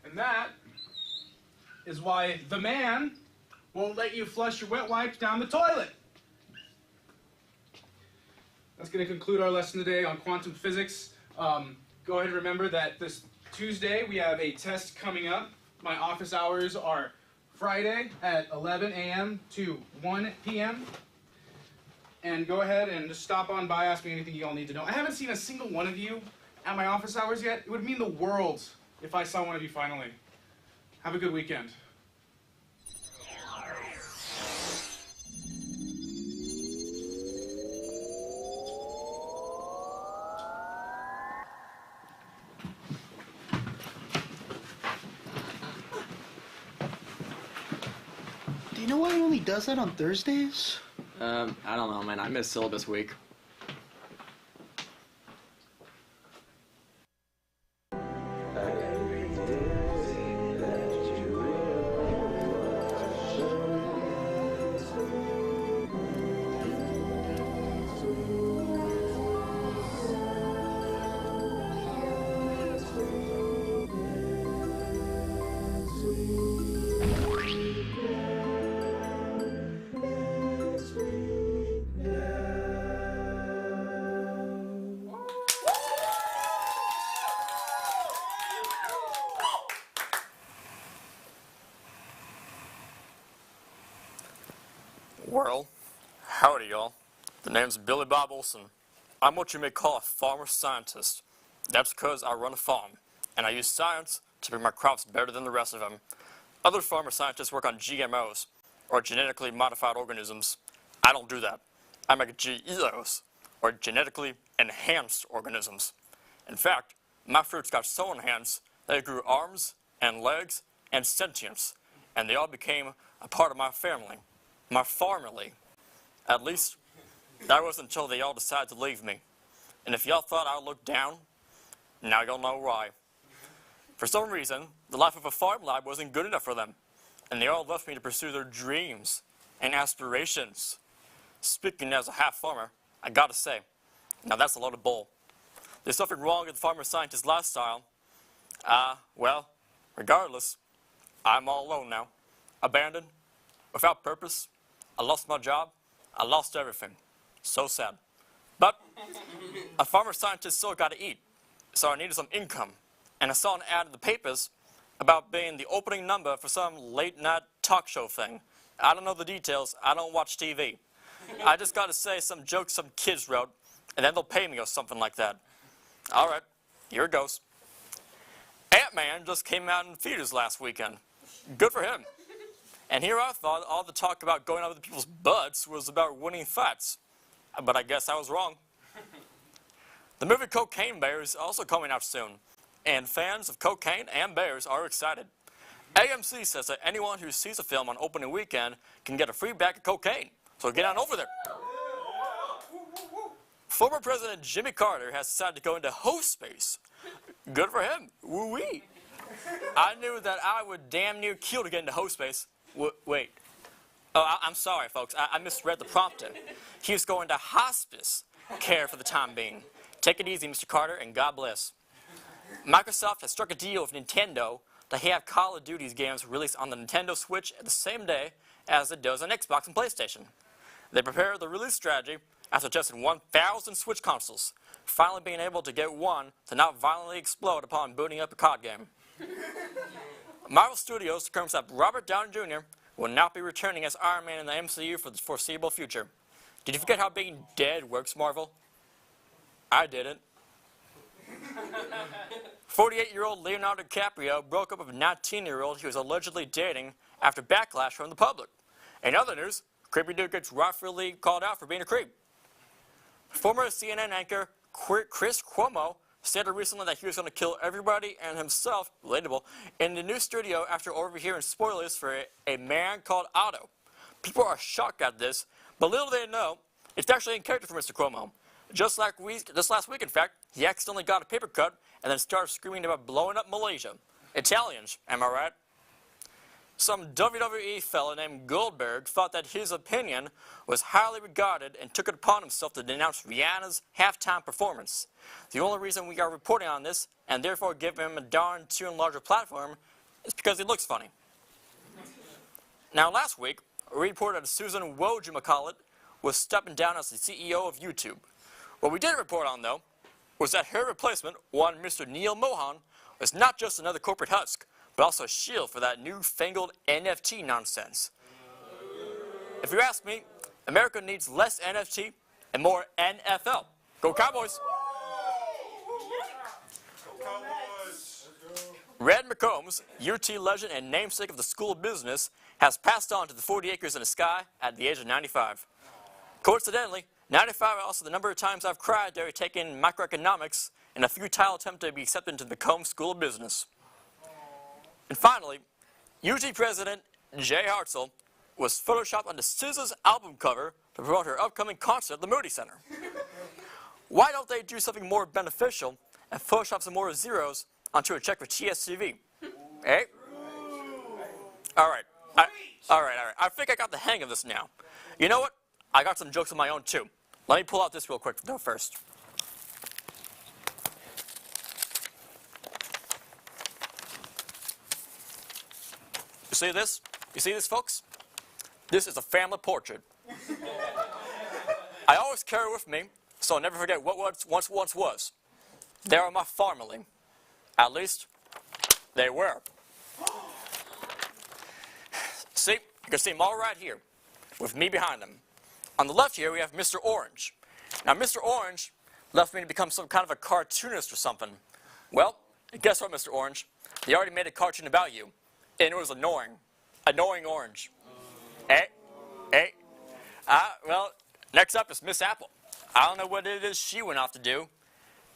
And that is why the man won't let you flush your wet wipes down the toilet. That's going to conclude our lesson today on quantum physics. Go ahead and remember that this Tuesday we have a test coming up. My office hours are Friday at 11 a.m. to 1 p.m. And go ahead and just stop on by, ask me anything you all need to know. I haven't seen a single one of you at my office hours yet. It would mean the world if I saw one of you finally. Have a good weekend. Do you know why he only does that on Thursdays? I don't know, man. I missed syllabus week. Well, howdy y'all. The name's Billy Bob Olson. I'm what you may call a farmer scientist. That's because I run a farm, and I use science to make my crops better than the rest of them. Other farmer scientists work on GMOs, or genetically modified organisms. I don't do that. I make GEOs, or genetically enhanced organisms. In fact, my fruits got so enhanced that it grew arms and legs and sentience, and they all became a part of my family. My family. At least, that was until they all decided to leave me. And if y'all thought I looked down, now you'll know why. For some reason, the life of a farm lad wasn't good enough for them, and they all left me to pursue their dreams and aspirations. Speaking as a half farmer, I gotta say, now that's a load of bull. There's nothing wrong with the farmer scientist lifestyle. Well, regardless, I'm all alone now, abandoned, without purpose. I lost my job. I lost everything. So sad. But a farmer scientist still got to eat, so I needed some income. And I saw an ad in the papers about being the opening number for some late-night talk show thing. I don't know the details. I don't watch TV. I just got to say some jokes some kids wrote, and then they'll pay me or something like that. All right, here it goes. Ant-Man just came out in theaters last weekend. Good for him. And here I thought all the talk about going out with people's butts was about winning fights. But I guess I was wrong. The movie Cocaine Bear is also coming out soon, and fans of cocaine and bears are excited. AMC says that anyone who sees the film on opening weekend can get a free bag of cocaine, so get on over there. Former President Jimmy Carter has decided to go into host space. Good for him. Woo-wee. I knew that I would damn near kill to get into host space. Wait. Oh, I'm sorry, folks. I misread the prompter. He was going to hospice care for the time being. Take it easy, Mr. Carter, and God bless. Microsoft has struck a deal with Nintendo to have Call of Duty's games released on the Nintendo Switch the same day as it does on Xbox and PlayStation. They prepared the release strategy after testing 1,000 Switch consoles, finally being able to get one to not violently explode upon booting up a COD game. Marvel Studios confirms that Robert Downey Jr. will not be returning as Iron Man in the MCU for the foreseeable future. Did you forget how being dead works, Marvel? I didn't. 48-year-old Leonardo DiCaprio broke up with a 19-year-old he was allegedly dating after backlash from the public. In other news, creepy dude gets rightfully called out for being a creep. Former CNN anchor Chris Cuomo stated recently that he was going to kill everybody and himself, relatable, in the new studio after overhearing spoilers for a man called Otto. People are shocked at this, but little they know, it's actually in character for Mr. Cuomo. Just last week, in fact, he accidentally got a paper cut and then started screaming about blowing up Malaysia. Italians, am I right? Some WWE fella named Goldberg thought that his opinion was highly regarded and took it upon himself to denounce Rihanna's halftime performance. The only reason we are reporting on this, and therefore giving him a darn tune larger platform, It's because he looks funny. Now, last week, we reported that Susan Wojcicki was stepping down as the CEO of YouTube. What we didn't report on, though, was that her replacement, one Mr. Neil Mohan, was not just another corporate husk, but also a shield for that newfangled NFT nonsense. If you ask me, America needs less NFT and more NFL. Go Cowboys! Red McCombs, UT legend and namesake of the School of Business, has passed on to the 40 acres in the sky at the age of 95. Coincidentally, 95 is also the number of times I've cried during taking microeconomics in a futile attempt to be accepted into the McCombs School of Business. And finally, UT President Jay Hartzell was photoshopped on the SZA's album cover to promote her upcoming concert at the Moody Center. Why don't they do something more beneficial and photoshop some more zeros onto a check for TSTV? Eh? All right. I think I got the hang of this now. You know what? I got some jokes of my own, too. Let me pull out this real quick, though, first. You see this? You see this, folks? This is a family portrait. I always carry it with me, so I'll never forget what once was. They are my family. At least, they were. See, you can see them all right here, with me behind them. On the left here, we have Mr. Orange. Now, Mr. Orange left me to become some kind of a cartoonist or something. Well, guess what, Mr. Orange? They already made a cartoon about you, and it was annoying. Annoying Orange. Well, next up is Miss Apple. I don't know what it is she went off to do.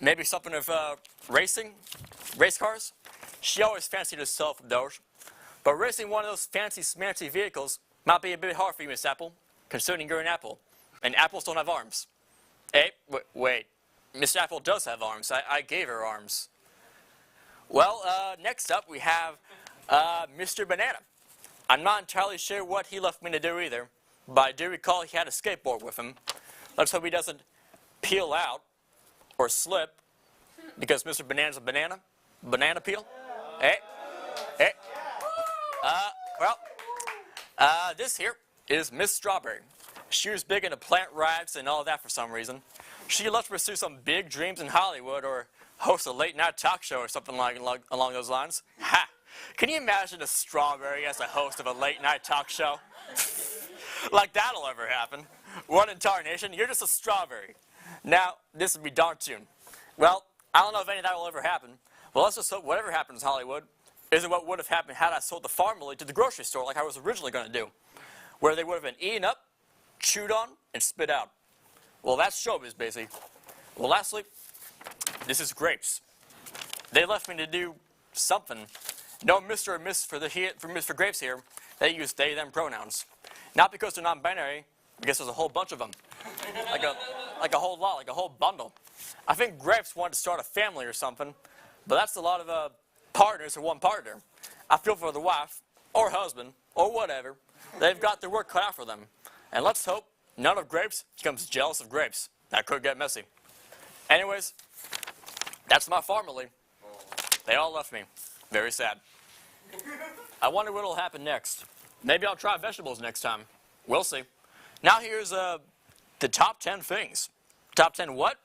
Maybe something of racing, race cars. She always fancied herself with those. But racing one of those fancy, smancy vehicles might be a bit hard for you, Miss Apple, considering you're an apple. And apples don't have arms. Wait. Miss Apple does have arms. I gave her arms. Well, next up we have Mr. Banana. I'm not entirely sure what he left me to do either, but I do recall he had a skateboard with him. Let's hope he doesn't peel out or slip, because Mr. Banana's a banana. Banana peel? This here is Miss Strawberry. She was big into plant rights and all that for some reason. She loves to pursue some big dreams in Hollywood or host a late-night talk show or something along those lines. Ha! Can you imagine a Strawberry as a host of a late-night talk show? Like that'll ever happen. One entire nation, you're just a strawberry. Now, this would be darn soon. Well, I don't know if any of that will ever happen. Well, let's just hope whatever happens in Hollywood isn't what would have happened had I sold the family to the grocery store like I was originally going to do, where they would have been eaten up, chewed on, and spit out. Well, that's showbiz, basically. Well, lastly, this is grapes. They left me to do something. No Mr. or Miss for grapes here. They use they, them pronouns. Not because they're non-binary, because there's a whole bunch of them. Like a whole lot, like a whole bundle. I think grapes wanted to start a family or something, but that's a lot of partners for one partner. I feel for the wife, or husband, or whatever. They've got their work cut out for them. And let's hope none of grapes becomes jealous of grapes. That could get messy. Anyways, that's my family. They all left me. Very sad. I wonder what will happen next. Maybe I'll try vegetables next time. We'll see. Now here's the top 10 things. Top 10 what?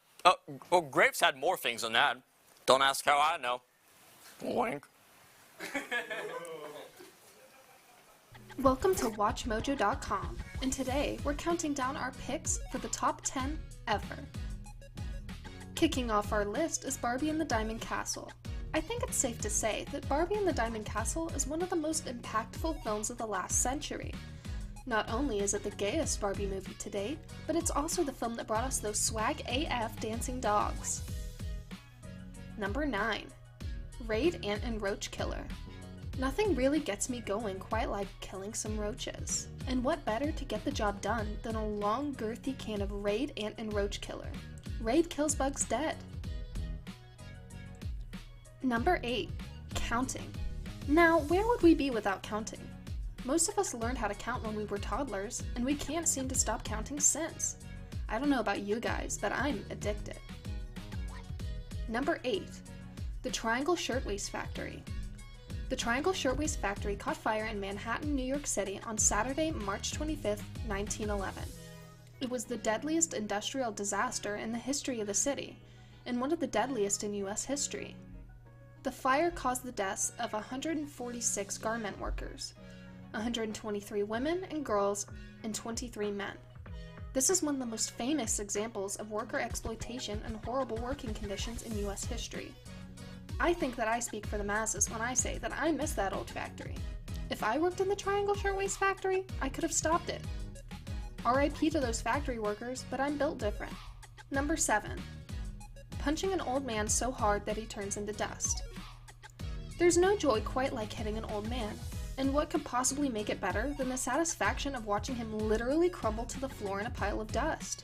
Well, grapes had more things than that. Don't ask how I know. Wink. Welcome to WatchMojo.com, and today we're counting down our picks for the top 10 ever. Kicking off our list is Barbie and the Diamond Castle. I think it's safe to say that Barbie and the Diamond Castle is one of the most impactful films of the last century. Not only is it the gayest Barbie movie to date, but it's also the film that brought us those swag AF dancing dogs. Number 9. Raid Ant and Roach Killer. Nothing really gets me going quite like killing some roaches. And what better to get the job done than a long, girthy can of Raid Ant and Roach Killer. Raid kills bugs dead. Number 8. Counting. Now, where would we be without counting? Most of us learned how to count when we were toddlers, and we can't seem to stop counting since. I don't know about you guys, but I'm addicted. Number 8. The Triangle Shirtwaist Factory. The Triangle Shirtwaist Factory caught fire in Manhattan, New York City on Saturday, March 25, 1911. It was the deadliest industrial disaster in the history of the city, and one of the deadliest in U.S. history. The fire caused the deaths of 146 garment workers, 123 women and girls, and 23 men. This is one of the most famous examples of worker exploitation and horrible working conditions in U.S. history. I think that I speak for the masses when I say that I miss that old factory. If I worked in the Triangle Shirtwaist Factory, I could have stopped it. RIP to those factory workers, but I'm built different. Number 7. Punching an old man so hard that he turns into dust. There's no joy quite like hitting an old man, and what could possibly make it better than the satisfaction of watching him literally crumble to the floor in a pile of dust?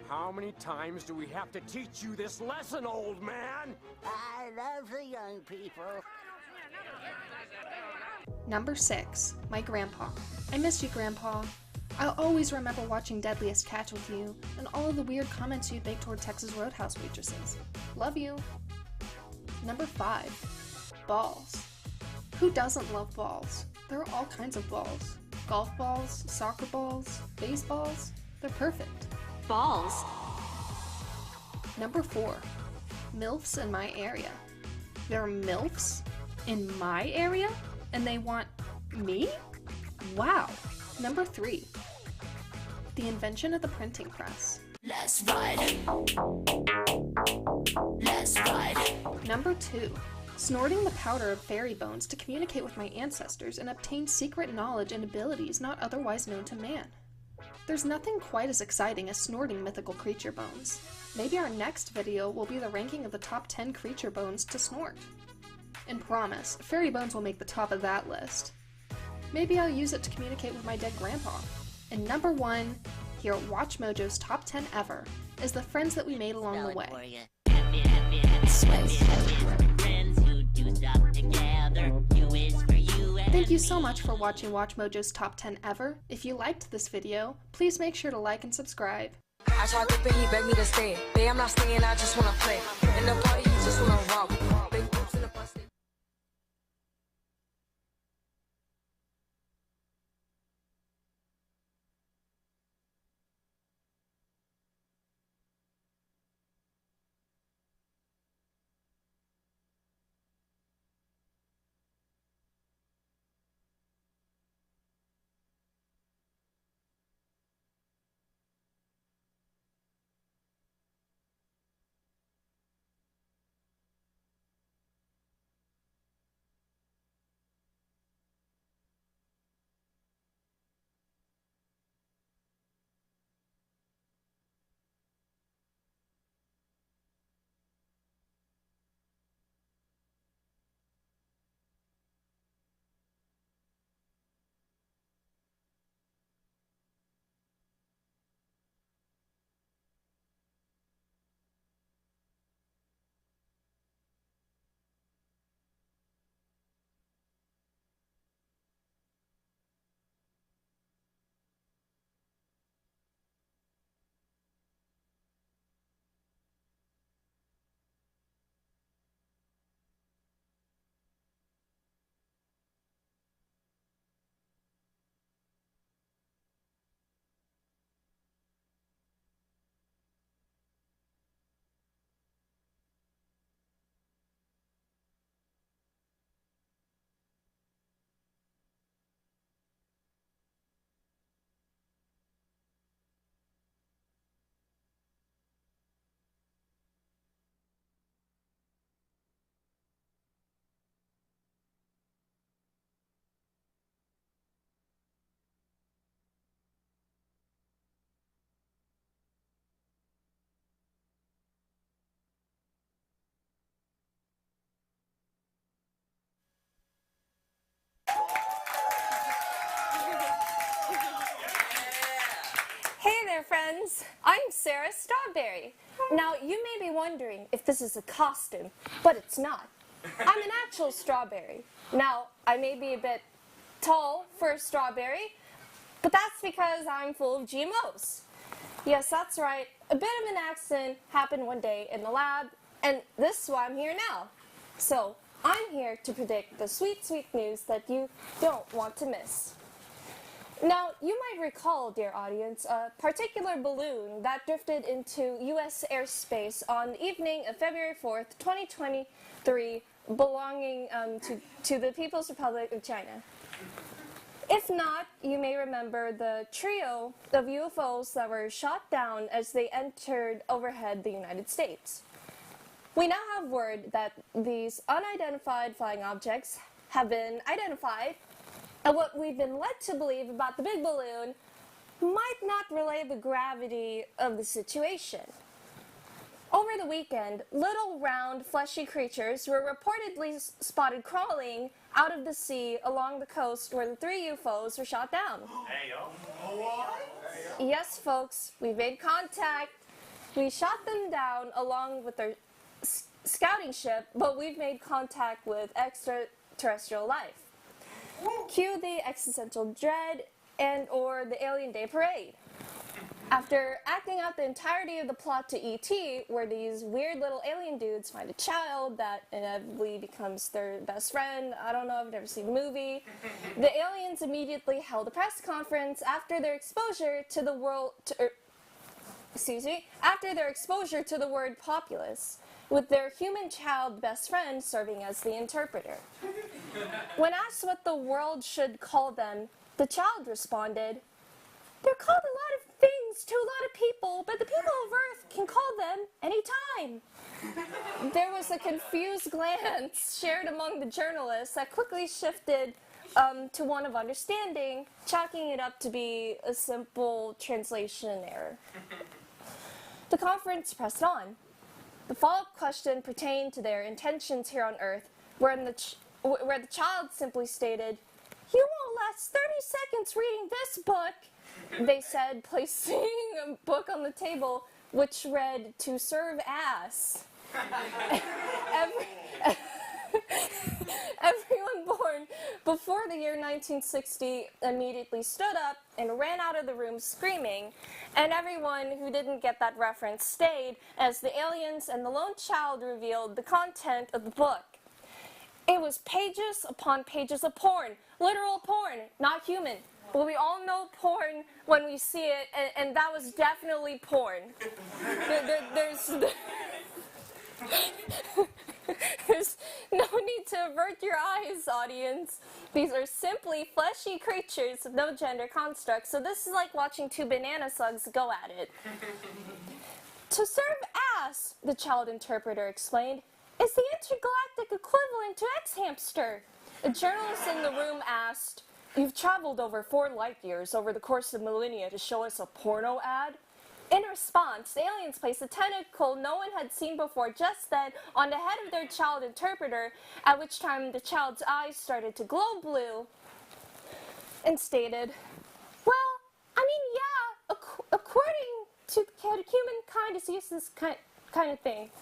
How many times do we have to teach you this lesson, old man? I love the young people. Number 6. My grandpa. I miss you, Grandpa. I'll always remember watching Deadliest Catch with you, and all of the weird comments you'd make toward Texas Roadhouse waitresses. Love you. Number 5. Balls. Who doesn't love balls? There are all kinds of balls. Golf balls, soccer balls, baseballs. They're perfect. Balls. Number 4. MILFs in my area. There are MILFs in my area? And they want me? Wow. Number 3. The invention of the printing press. Let's ride. Let's ride. Number 2. Snorting the powder of fairy bones to communicate with my ancestors and obtain secret knowledge and abilities not otherwise known to man. There's nothing quite as exciting as snorting mythical creature bones. Maybe our next video will be the ranking of the top 10 creature bones to snort. And promise, fairy bones will make the top of that list. Maybe I'll use it to communicate with my dead grandpa. And number 1, here at Watch Mojo's Top 10 Ever, is the friends that we made along the way. Thank you so much for watching Watch Mojo's Top 10 Ever. If you liked this video, please make sure to like and subscribe. I tried to pay, he begged me to stay. Babe, I'm not staying, I just wanna play. In the party, he just wanna rock. Big boobs in the bus. Hey there, friends. I'm Sarah Strawberry. Now, you may be wondering if this is a costume, but it's not. I'm an actual strawberry. Now, I may be a bit tall for a strawberry, but that's because I'm full of GMOs. Yes, that's right. A bit of an accident happened one day in the lab, and this is why I'm here now. So, I'm here to predict the sweet, sweet news that you don't want to miss. Now, you might recall, dear audience, a particular balloon that drifted into U.S. airspace on the evening of February 4th, 2023, belonging to the People's Republic of China. If not, you may remember the trio of UFOs that were shot down as they entered overhead the United States. We now have word that these unidentified flying objects have been identified, and what we've been led to believe about the big balloon might not relay the gravity of the situation. Over the weekend, little round fleshy creatures were reportedly spotted crawling out of the sea along the coast where the 3 UFOs were shot down. Hey, yo. Yes, folks, we made contact. We shot them down along with their scouting ship, but we've made contact with extraterrestrial life. Cue the existential dread and or the Alien Day Parade. After acting out the entirety of the plot to E.T., where these weird little alien dudes find a child that inevitably becomes their best friend, I don't know, I've never seen the movie, the aliens immediately held a press conference after their exposure to the word populace, with their human child best friend serving as the interpreter. When asked what the world should call them, the child responded, "They're called a lot of things to a lot of people, but the people of Earth can call them anytime." There was a confused glance shared among the journalists that quickly shifted to one of understanding, chalking it up to be a simple translation error. The conference pressed on. The follow-up question pertained to their intentions here on Earth, where the child simply stated, "You won't last 30 seconds reading this book," they said, placing a book on the table which read, "To serve ass." Everyone born before the year 1960 immediately stood up and ran out of the room screaming, and everyone who didn't get that reference stayed as the aliens and the lone child revealed the content of the book. It was pages upon pages of porn, literal porn, not human. But we all know porn when we see it, and that was definitely porn. There's no need to avert your eyes, audience. These are simply fleshy creatures with no gender construct, so this is like watching 2 banana slugs go at it. "To serve ass," the child interpreter explained, "is the intergalactic equivalent to ex-hamster." A journalist in the room asked, "You've traveled over 4 light years over the course of millennia to show us a porno ad?" In response, the aliens placed a tentacle no one had seen before just then on the head of their child interpreter, at which time the child's eyes started to glow blue, and stated, "Well, I mean, yeah, according to humankind is used to this kind of thing.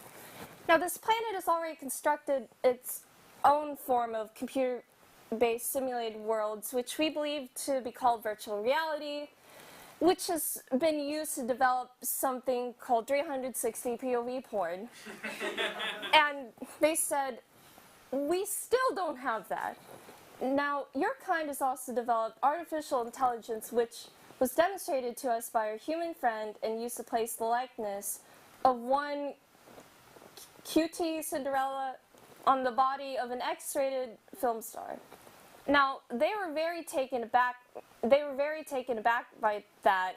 Now, this planet has already constructed its own form of computer-based simulated worlds, which we believe to be called virtual reality, which has been used to develop something called 360 POV porn." And they said, "We still don't have that. Now, your kind has also developed artificial intelligence, which was demonstrated to us by our human friend and used to place the likeness of one QT Cinderella on the body of an X-rated film star." Now, they were very taken aback by that,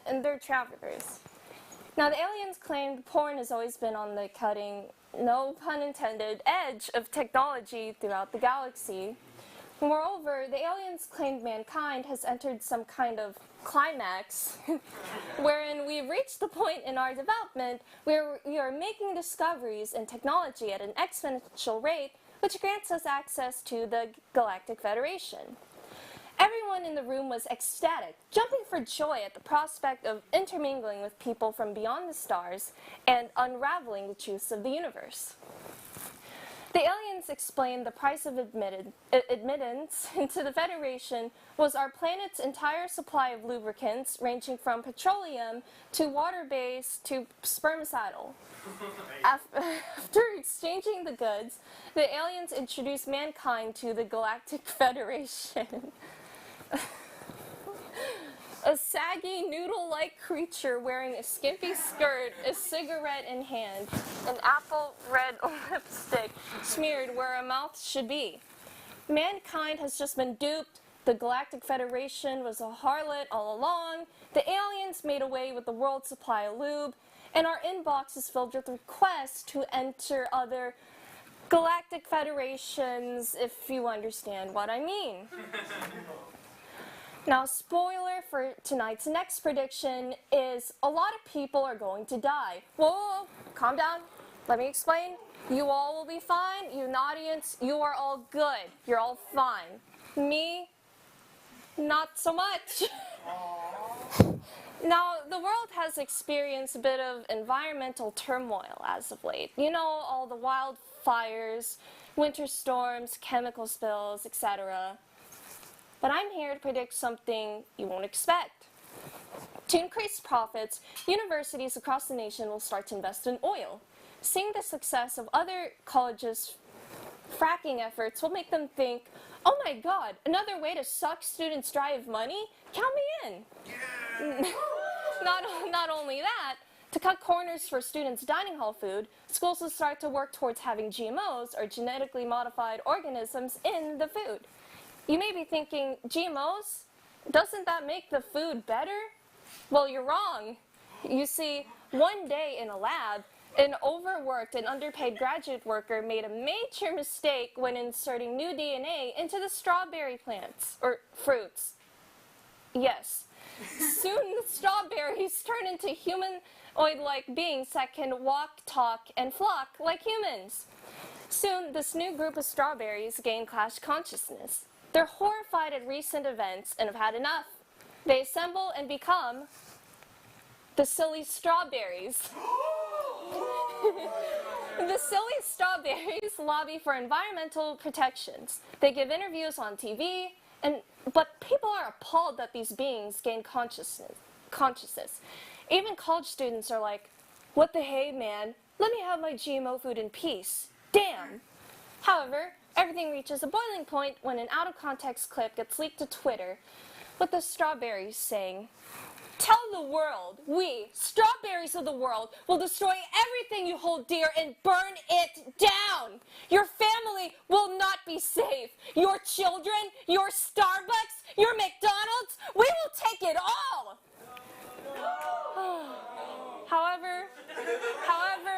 and they're travelers. Now, the aliens claimed porn has always been on the cutting, no pun intended, edge of technology throughout the galaxy. Moreover, the aliens claimed mankind has entered some kind of climax, wherein we've reached the point in our development where we are making discoveries in technology at an exponential rate, which grants us access to the Galactic Federation. Everyone in the room was ecstatic, jumping for joy at the prospect of intermingling with people from beyond the stars and unraveling the truths of the universe. The aliens explained the price of admittance into the Federation was our planet's entire supply of lubricants, ranging from petroleum to water-based to spermicidal. After exchanging the goods, the aliens introduced mankind to the Galactic Federation. A saggy, noodle-like creature wearing a skimpy skirt, a cigarette in hand, an apple red lipstick smeared where a mouth should be. Mankind has just been duped. The Galactic Federation was a harlot all along. The aliens made away with the world's supply of lube. And our inbox is filled with requests to enter other Galactic Federations, if you understand what I mean. Now, spoiler for tonight's next prediction is a lot of people are going to die. Whoa, calm down. Let me explain. You all will be fine. You, an audience, you are all good. You're all fine. Me, not so much. Now, the world has experienced a bit of environmental turmoil as of late. You know, all the wildfires, winter storms, chemical spills, etc. But I'm here to predict something you won't expect. To increase profits, universities across the nation will start to invest in oil. Seeing the success of other colleges' fracking efforts will make them think, oh my god, another way to suck students dry of money? Count me in. Yeah. Not only that, to cut corners for students' dining hall food, schools will start to work towards having GMOs, or genetically modified organisms, in the food. You may be thinking, GMOs? Doesn't that make the food better? Well, you're wrong. You see, one day in a lab, an overworked and underpaid graduate worker made a major mistake when inserting new DNA into the strawberry plants, or fruits. Yes. Soon the strawberries turn into humanoid-like beings that can walk, talk, and flock like humans. Soon, this new group of strawberries gain class consciousness. They're horrified at recent events and have had enough. They assemble and become the silly strawberries. The silly strawberries lobby for environmental protections. They give interviews on TV, but people are appalled that these beings gain consciousness. Even college students are like, what the hey, man? Let me have my GMO food in peace. Damn. However, everything reaches a boiling point when an out-of-context clip gets leaked to Twitter with the strawberries saying, tell the world, we, strawberries of the world, will destroy everything you hold dear and burn it down. Your family will not be safe. Your children, your Starbucks, your McDonald's, we will take it all. However,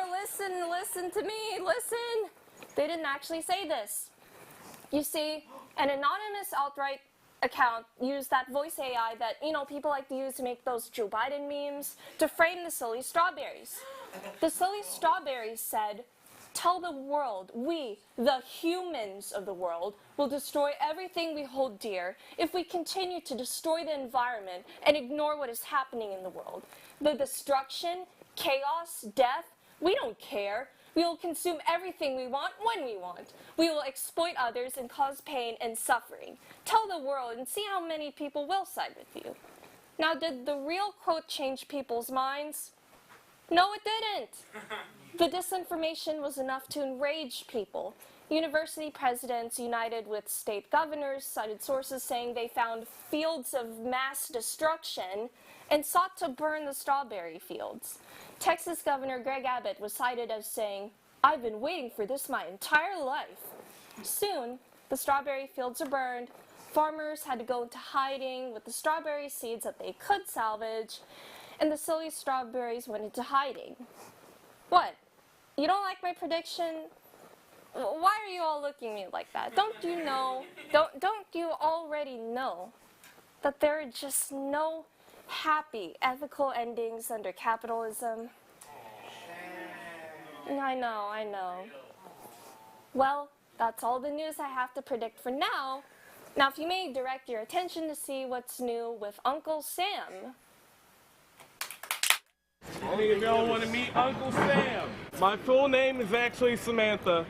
listen to me, listen. They didn't actually say this. You see, an anonymous alt-right account used that voice AI that, people like to use to make those Joe Biden memes to frame the silly strawberries. The silly strawberries said, tell the world, we, the humans of the world, will destroy everything we hold dear if we continue to destroy the environment and ignore what is happening in the world. The destruction, chaos, death, we don't care. We will consume everything we want when we want. We will exploit others and cause pain and suffering. Tell the world and see how many people will side with you. Now, did the real quote change people's minds? No, it didn't. The disinformation was enough to enrage people. University presidents united with state governors cited sources saying they found fields of mass destruction and sought to burn the strawberry fields. Texas Governor Greg Abbott was cited as saying, I've been waiting for this my entire life. Soon, the strawberry fields are burned. Farmers had to go into hiding with the strawberry seeds that they could salvage, and the silly strawberries went into hiding. What? You don't like my prediction? Why are you all looking at me like that? Don't you know? Don't you already know that there are just no happy, ethical endings under capitalism? I know. Well, that's all the news I have to predict for now. Now, if you may direct your attention to see what's new with Uncle Sam. Any of y'all want to meet Uncle Sam? My full name is actually Samantha.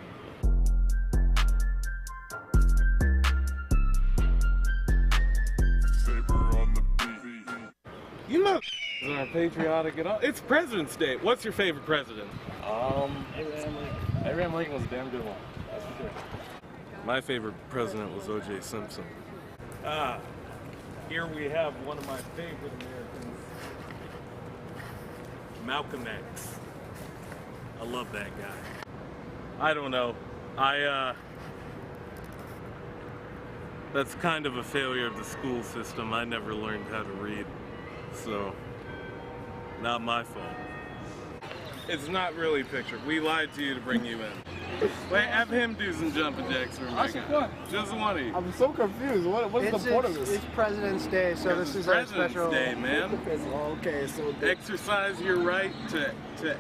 You look are patriotic at all. It's President's Day. What's your favorite president? Abraham Lincoln was a damn good one. That's for sure. My favorite president was O.J. Simpson. Here we have one of my favorite Americans, Malcolm X. I love that guy. I don't know. That's kind of a failure of the school system. I never learned how to read, so not my fault. It's not really a picture. We lied to you to bring you in. Wait, have him do some jumping jacks for me. Just one of you. I'm so confused. What's the point of this? It's President's Day, so this is a special... President's Day, man. Okay, so... Exercise your right to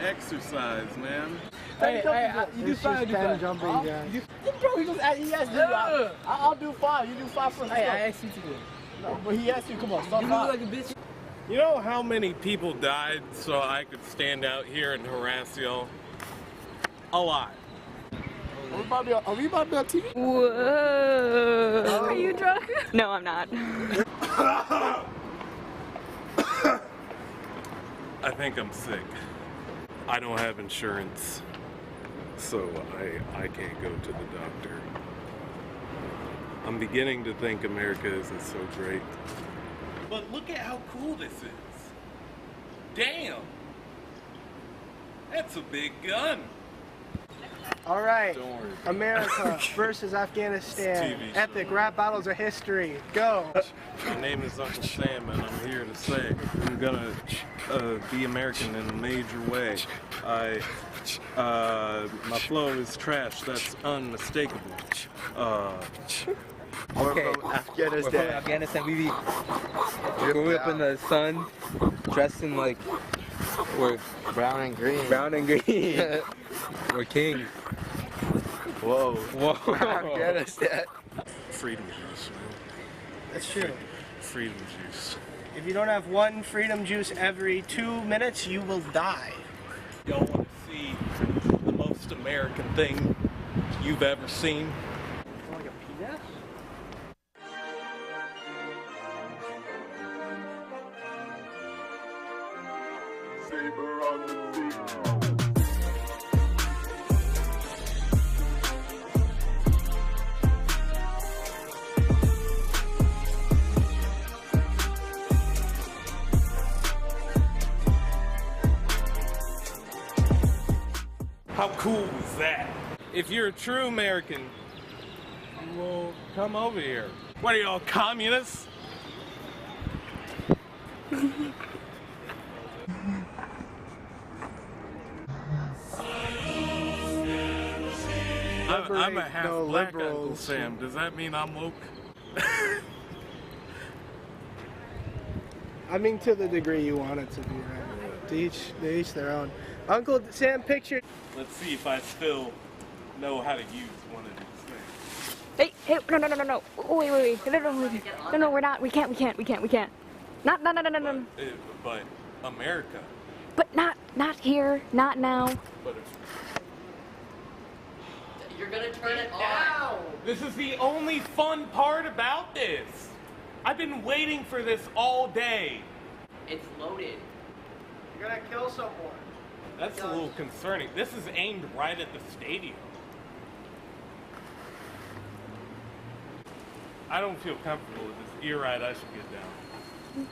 exercise, man. Hey, you do fine. jumping jacks. Bro, he asked you. I'll do 5. You do 5 first. Hey, I asked you to do it. No, but he asked you, come on, stop. You look like a bitch. You know how many people died so I could stand out here and harass y'all? A lot. Are we about to be on TV? Whoa. Are you drunk? No, I'm not. I think I'm sick. I don't have insurance, so I can't go to the doctor. I'm beginning to think America isn't so great. But look at how cool this is. Damn! That's a big gun. All right, America versus Afghanistan. Epic rap battles of history. Go. My name is Uncle Sam, and I'm here to say I'm gonna be American in a major way. My flow is trash. That's unmistakable. Okay, Afghanistan. We grew up in the sun, dressed in like we're brown and green. We're kings. Whoa. Afghanistan. Freedom juice, man. That's true. Freedom juice. If you don't have one freedom juice every 2 minutes, you will die. Y'all want to see the most American thing you've ever seen? Like a penis? Saber on the beat. How cool was that? If you're a true American, you will come over here. What are y'all, communists? I'm a half black Uncle Sam. Does that mean I'm woke? I mean, to the degree you want it to be, right? To each their own. Uncle Sam picture. Let's see if I still know how to use one of these things. Hey, no. Wait. No, we're not. We can't. Not. But America. But not here. Not now. But You're gonna turn it on. this is the only fun part about this. I've been waiting for this all day. It's loaded. You're gonna kill someone. That's a little concerning. This is aimed right at the stadium. I don't feel comfortable with this. You're right, I should get down.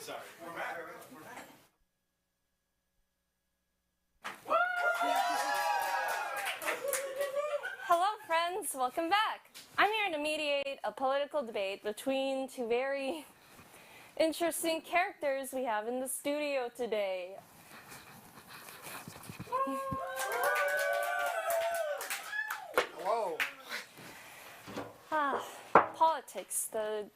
Sorry. We're back. Hello, friends. Welcome back. I'm here to mediate a political debate between two very interesting characters we have in the studio today. Whoa. Politics, the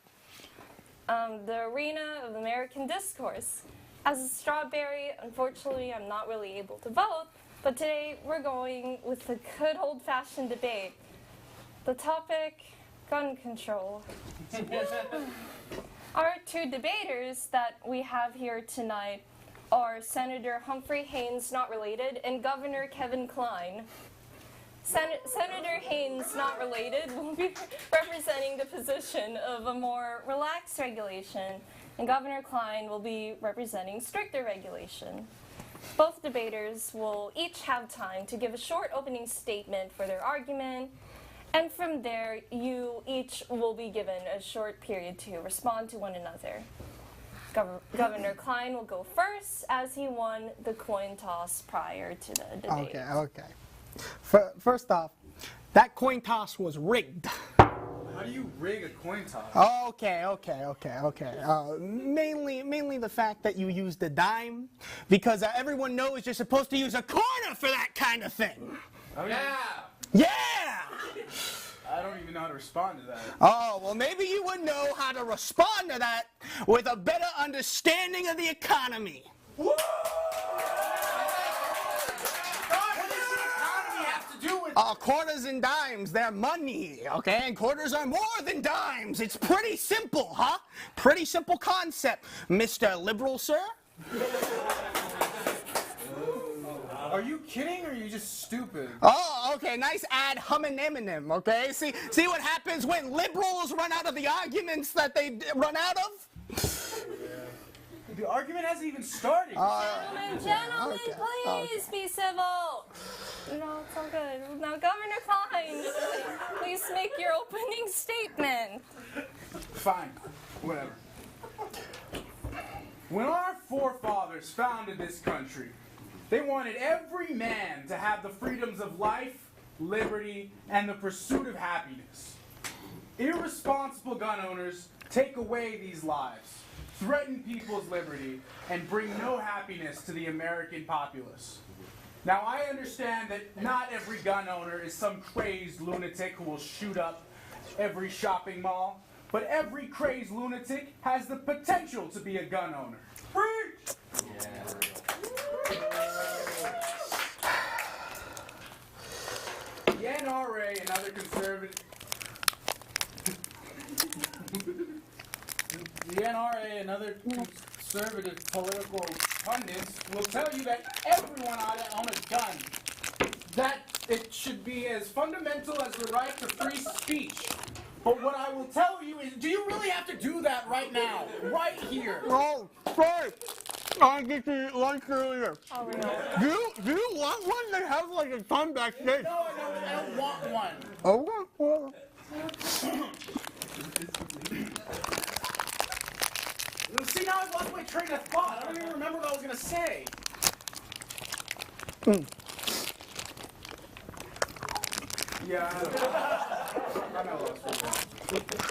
arena of American discourse. As a strawberry, unfortunately, I'm not really able to vote, but today we're going with the good old-fashioned debate. The topic, gun control. Our two debaters that we have here tonight are Senator Humphrey Haynes, not related, and Governor Kevin Kline. Senator Haynes, not related, will be representing the position of a more relaxed regulation, and Governor Kline will be representing stricter regulation. Both debaters will each have time to give a short opening statement for their argument, and from there, you each will be given a short period to respond to one another. Governor Kline will go first, as he won the coin toss prior to the debate. Okay. First off, that coin toss was rigged. How do you rig a coin toss? Okay. Mainly the fact that you used a dime, because everyone knows you're supposed to use a corner for that kind of thing. Oh, yeah! Yeah! I don't even know how to respond to that. Oh, well, maybe you would know how to respond to that with a better understanding of the economy. Woo! Quarters and dimes, they're money, okay? And quarters are more than dimes. It's pretty simple, huh? Pretty simple concept, Mr. Liberal, sir. Are you kidding or are you just stupid? Oh, okay, nice ad hominem, okay? See what happens when liberals run out of the arguments that they run out of? The argument hasn't even started. Gentlemen, please be civil. No, it's all good. Now, Governor Kline, please make your opening statement. Fine, whatever. When our forefathers founded this country, they wanted every man to have the freedoms of life, liberty, and the pursuit of happiness. Irresponsible gun owners take away these lives, threaten people's liberty, and bring no happiness to the American populace. Now, I understand that not every gun owner is some crazed lunatic who will shoot up every shopping mall, but every crazed lunatic has the potential to be a gun owner. Preach! The NRA and other conservative political pundits will tell you that everyone ought to own a gun. That it should be as fundamental as the right to free speech. But what I will tell you is, do you really have to do that right now? Right here? Oh, sorry. I get to eat lunch earlier. Oh, really? Do you want one? They have like a ton backstage. No, I don't want one. Okay, well. See, now I've lost my train of thought. I don't even remember what I was going to say. Yeah, I know.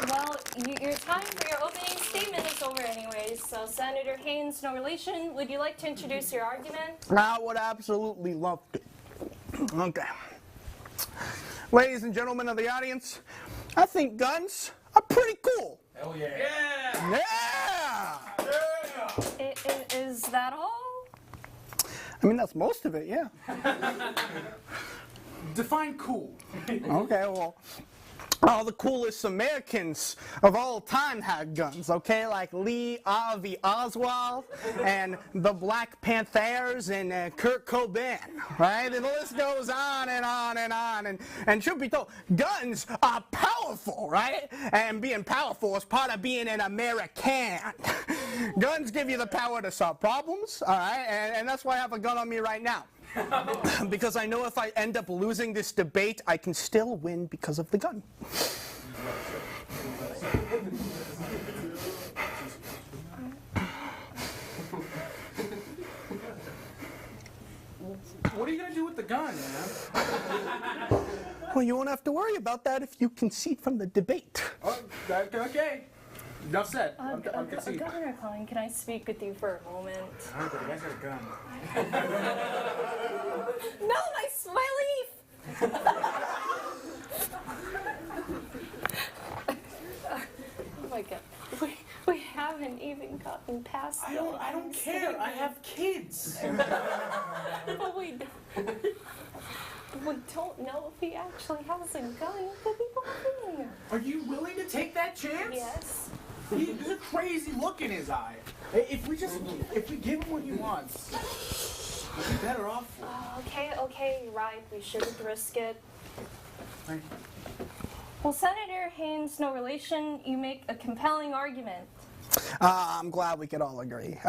Well, your time for your opening statement is over anyways, so Senator Haynes, no relation, would you like to introduce your argument? I would absolutely love to. Okay. Ladies and gentlemen of the audience, I think guns are pretty cool. Hell yeah. Yeah! Is that all? I mean, that's most of it, yeah. Define cool. Okay, well, all the coolest Americans of all time had guns, okay? Like Lee Harvey Oswald and the Black Panthers and Kurt Cobain, right? And the list goes on and on and on. And truth be told, guns are powerful, right? And being powerful is part of being an American. Guns give you the power to solve problems, all right? And that's why I have a gun on me right now. Because I know if I end up losing this debate, I can still win because of the gun. Well, you won't have to worry about that if you concede from the debate. Oh, okay. Enough said. I'm conceding. Governor Klein, can I speak with you for a moment? Oh, but you guys got a gun. No, my leaf! Oh my God. We haven't even gotten past I don't care. I have kids. But we don't know if he actually has a gun. Could be lying. Are you willing to take that chance? Yes. There's a crazy look in his eye. If we give him what he wants, we'll be better off for it. Okay, you're right. We shouldn't risk it. Thank you. Well, Senator Haynes, no relation, you make a compelling argument. I'm glad we could all agree.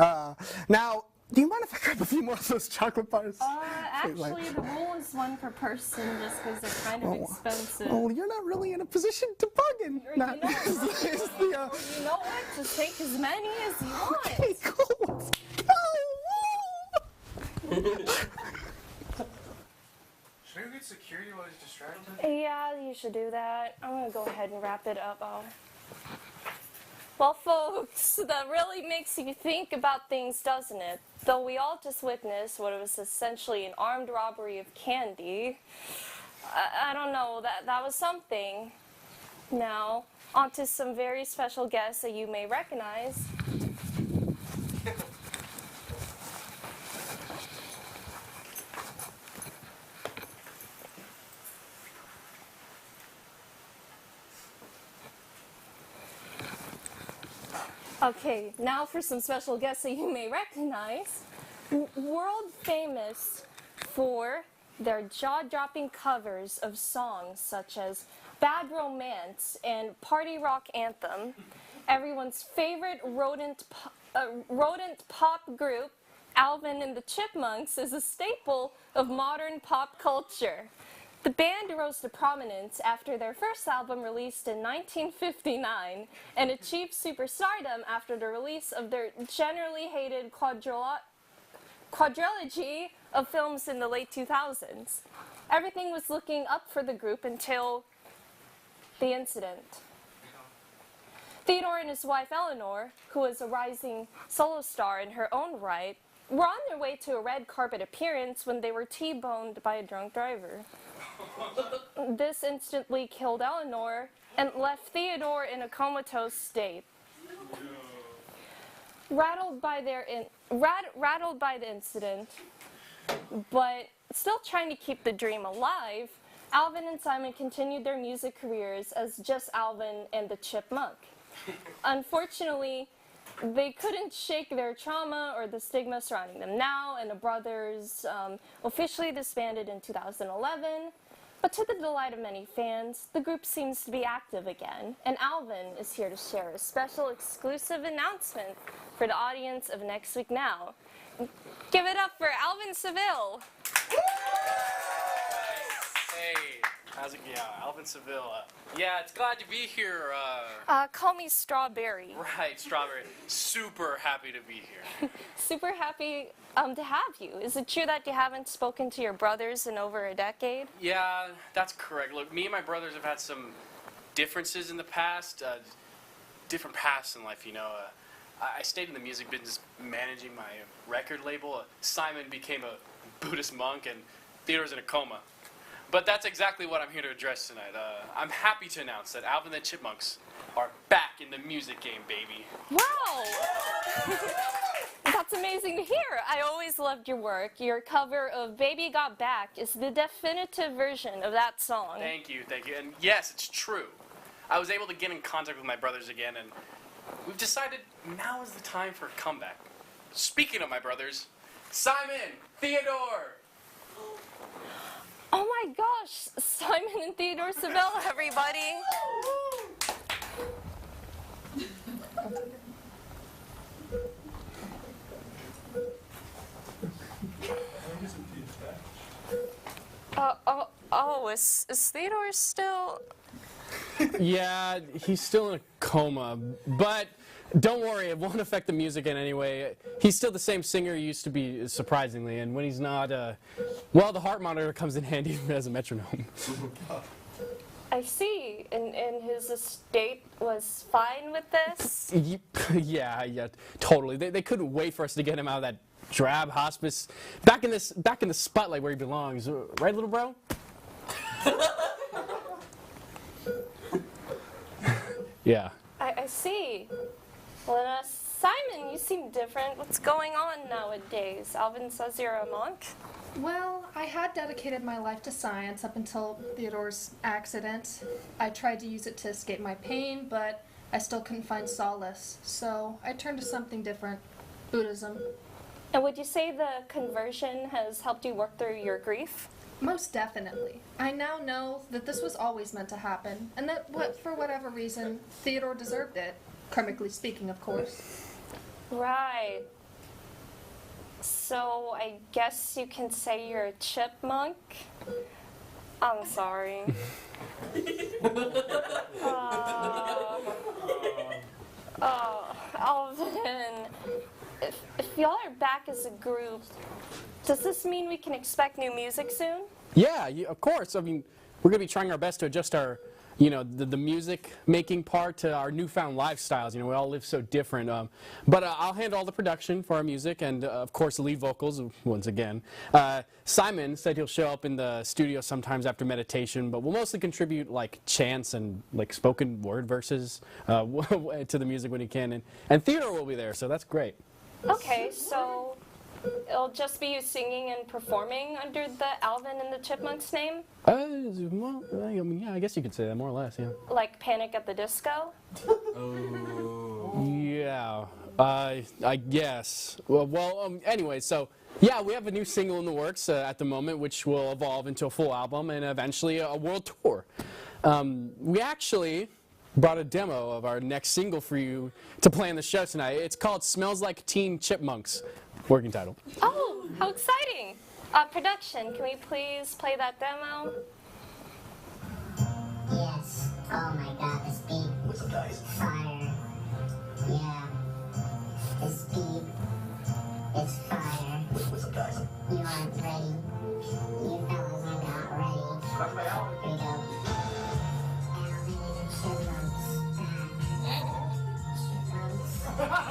Now, do you mind if I grab a few more of those chocolate bars? Actually, the rule is one per person just because they're kind of expensive. Oh, you're not really in a position to bargain. You know what? Just take as many as you want. Okay, cool. Should I get security while he's distracted? Yeah, you should do that. I'm going to go ahead and wrap it up. Well, folks, that really makes you think about things, doesn't it? Though we all just witnessed what was essentially an armed robbery of candy, I don't know, that was something. Now, on to some very special guests that you may recognize. Okay, now for some special guests that you may recognize. World famous for their jaw-dropping covers of songs such as Bad Romance and Party Rock Anthem, everyone's favorite rodent pop group, Alvin and the Chipmunks, is a staple of modern pop culture. The band rose to prominence after their first album released in 1959 and achieved superstardom after the release of their generally hated quadrilogy of films in the late 2000s. Everything was looking up for the group until the incident. Theodore and his wife Eleanor, who was a rising solo star in her own right, were on their way to a red carpet appearance when they were T-boned by a drunk driver. This instantly killed Eleanor and left Theodore in a comatose state. Rattled by the incident, but still trying to keep the dream alive, Alvin and Simon continued their music careers as just Alvin and the Chipmunk. Unfortunately, they couldn't shake their trauma or the stigma surrounding them now, and the brothers officially disbanded in 2011. But to the delight of many fans, the group seems to be active again, and Alvin is here to share a special exclusive announcement for the audience of Next Week Now. Give it up for Alvin Seville. Hey, how's it going? Alvin Seville. Yeah, it's glad to be here. Call me Strawberry. Right, Strawberry. Super happy to be here. Super happy to have you. Is it true that you haven't spoken to your brothers in over a decade? Yeah, that's correct. Look, me and my brothers have had some differences in the past, different paths in life, you know. I stayed in the music business managing my record label. Simon became a Buddhist monk, and Theodore's in a coma. But that's exactly what I'm here to address tonight. I'm happy to announce that Alvin and the Chipmunks are back in the music game, baby. Wow! That's amazing to hear. I always loved your work. Your cover of Baby Got Back is the definitive version of that song. Thank you, thank you. And yes, it's true. I was able to get in contact with my brothers again, and we've decided now is the time for a comeback. Speaking of my brothers, Simon, Theodore! Oh my gosh, Simon and Theodore Seville, everybody. Is Theodore still... Yeah, he's still in a coma, but don't worry, it won't affect the music in any way. He's still the same singer he used to be, surprisingly, and when he's not, well, the heart monitor comes in handy as a metronome. I see. And his estate was fine with this? Yeah, totally. They couldn't wait for us to get him out of that drab hospice, back in the spotlight where he belongs. Right, little bro? Yeah. I see. Well, Simon, you seem different. What's going on nowadays? Alvin says you're a monk. Well, I had dedicated my life to science up until Theodore's accident. I tried to use it to escape my pain, but I still couldn't find solace. So I turned to something different, Buddhism. And would you say the conversion has helped you work through your grief? Most definitely. I now know that this was always meant to happen, and that for whatever reason, Theodore deserved it. Karmically speaking, of course. Right. So I guess you can say you're a chipmunk? I'm sorry. Alvin, if y'all are back as a group, does this mean we can expect new music soon? Yeah, of course. I mean, we're going to be trying our best to adjust our, the music making part to our newfound lifestyles. We all live so different. But I'll handle all the production for our music and, of course, lead vocals once again. Simon said he'll show up in the studio sometimes after meditation, but we'll mostly contribute like chants and like spoken word verses to the music when he can. And Theodore will be there, so that's great. Okay, so it'll just be you singing and performing under the Alvin and the Chipmunks name? Well, I mean, yeah, I guess you could say that more or less, yeah. Like Panic at the Disco? Yeah, I guess. Well, anyway, so, yeah, we have a new single in the works at the moment, which will evolve into a full album and eventually a world tour. We actually brought a demo of our next single for you to play on the show tonight. It's called Smells Like Teen Chipmunks, working title. Oh, how exciting! Production, can we please play that demo? Yes. Oh my god, this beat. With some dice. Fire. Yeah. This beat is fire. With some dice. You aren't ready. You fellas are not ready. Here we go. Alvin and the Chipmunks back.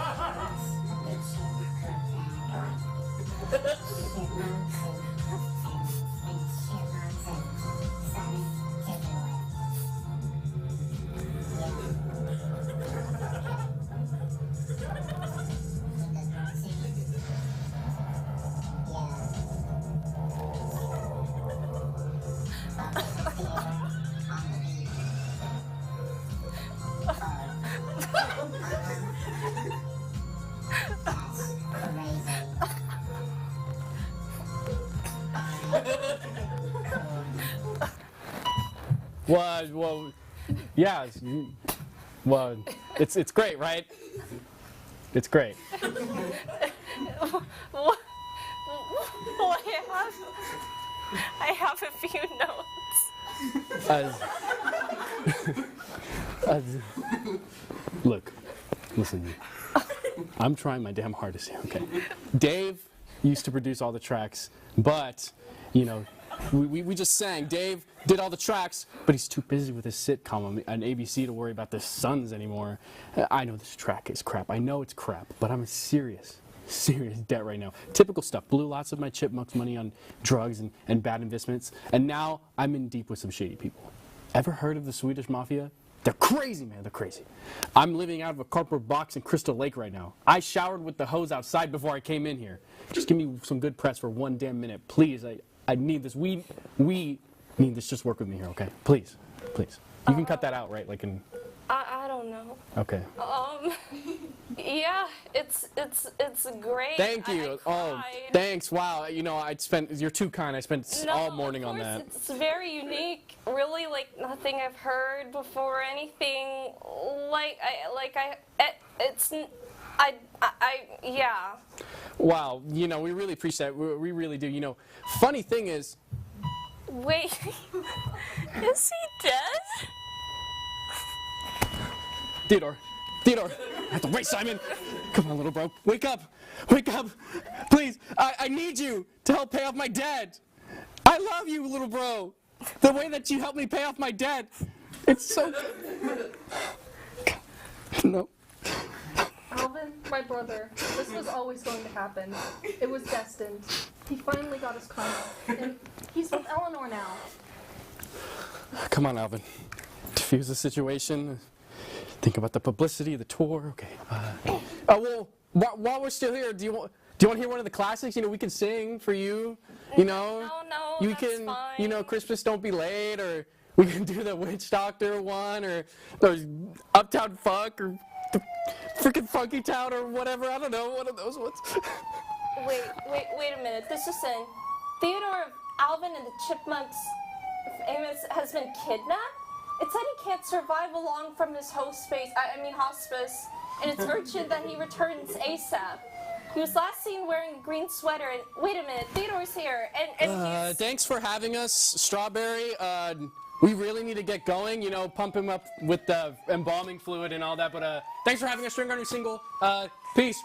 Well, yeah, it's great, right? It's great. Well, I have a few notes. Look, listen, I'm trying my damn hardest here, okay? Dave used to produce all the tracks, but, we just sang. Dave did all the tracks, but he's too busy with his sitcom on ABC to worry about the Suns anymore. I know this track is crap. I know it's crap, but I'm in serious debt right now. Typical stuff. Blew lots of my Chipmunks money on drugs and bad investments, and now I'm in deep with some shady people. Ever heard of the Swedish Mafia? They're crazy, man. They're crazy. I'm living out of a cardboard box in Crystal Lake right now. I showered with the hose outside before I came in here. Just give me some good press for one damn minute, please. I need this. We need this. Just work with me here, okay? Please. You can cut that out, right? Like in. I don't know. Okay. Yeah, it's great. Thank you. Oh, thanks. Wow. You're too kind. I spent all morning on that. It's very unique. Really, like nothing I've heard before. Anything yeah. Wow. We really appreciate it. We really do. Funny thing is. Wait, is he dead? Theodore, I have to wait, Simon. Come on, little bro, wake up, please. I need you to help pay off my debt. I love you, little bro. The way that you helped me pay off my debt. It's so... No. Alvin, my brother, this was always going to happen. It was destined. He finally got his karma, and he's with Eleanor now. Come on, Alvin. Diffuse the situation. Think about the publicity, the tour. Okay. Well, while we're still here, do you want to hear one of the classics? You know, we can sing for you. You know. No, you that's can, fine. you know, Christmas Don't Be Late, or we can do the Witch Doctor one, or Uptown Funk, or the freaking Funky Town, or whatever. I don't know, one of those ones. Wait a minute. This is in Theodore of Alvin and the Chipmunks Amos has been kidnapped? It said he can't survive along from his hospice, and it's urgent that he returns ASAP. He was last seen wearing a green sweater, and wait a minute, Theodore's here, and he's... Thanks for having us, Strawberry. We really need to get going, you know, pump him up with the embalming fluid and all that, but thanks for having us during our new single. Peace.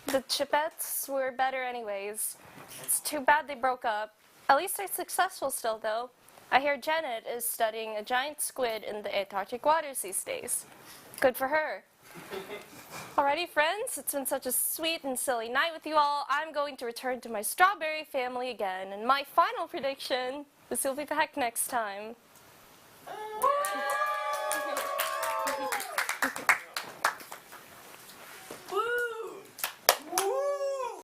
The Chipettes were better anyways. It's too bad they broke up. At least they're successful still, though. I hear Janet is studying a giant squid in the Antarctic waters these days. Good for her. Alrighty, friends, it's been such a sweet and silly night with you all. I'm going to return to my strawberry family again. And my final prediction is you'll be back next time.